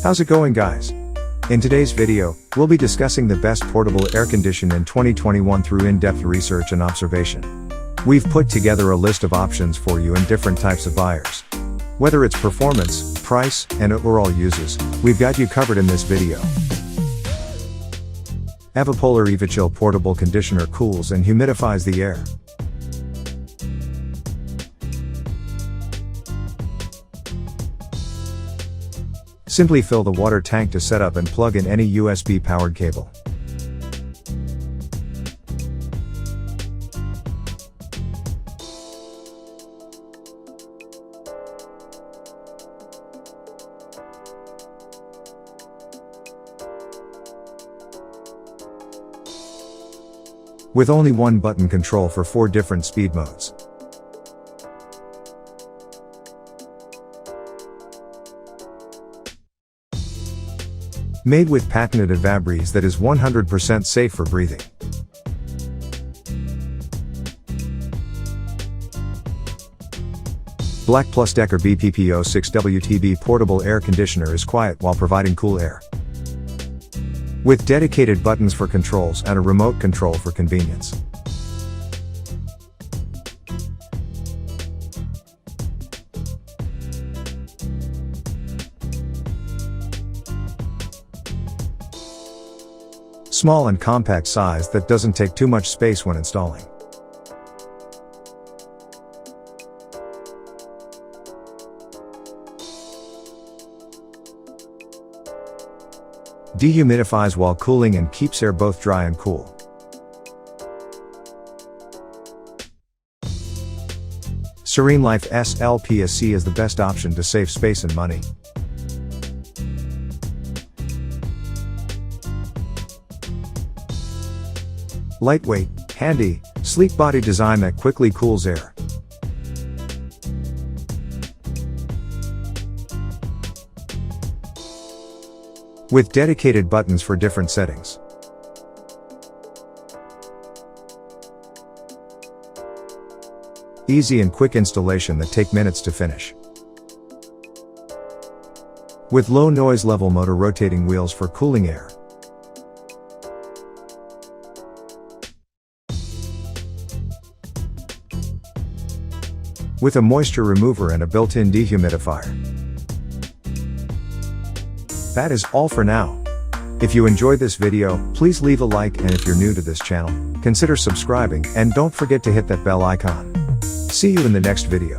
How's it going, guys? In today's video, we'll be discussing the best portable air conditioner in 2021 through in-depth research and observation. We've put together a list of options for you and different types of buyers. Whether it's performance, price, and overall uses, we've got you covered in this video. Evapolar evaCHILL portable conditioner cools and humidifies the air. Simply fill the water tank to set up and plug in any USB-powered cable. With only one button control for 4 different speed modes. Made with patented EvaBreeze that is 100% safe for breathing. BLACK+DECKER BPP06WTB portable air conditioner is quiet while providing cool air. With dedicated buttons for controls and a remote control for convenience. Small and compact size that doesn't take too much space when installing. Dehumidifies while cooling and keeps air both dry and cool. Serene Life SLPAC is the best option to save space and money. Lightweight, handy, sleek body design that quickly cools air. With dedicated buttons for different settings. Easy and quick installation that take minutes to finish. With low noise level motor rotating wheels for cooling air. With a moisture remover and a built-in dehumidifier. That is all for now. If you enjoyed this video, please leave a like, and if you're new to this channel, consider subscribing and don't forget to hit that bell icon. See you in the next video.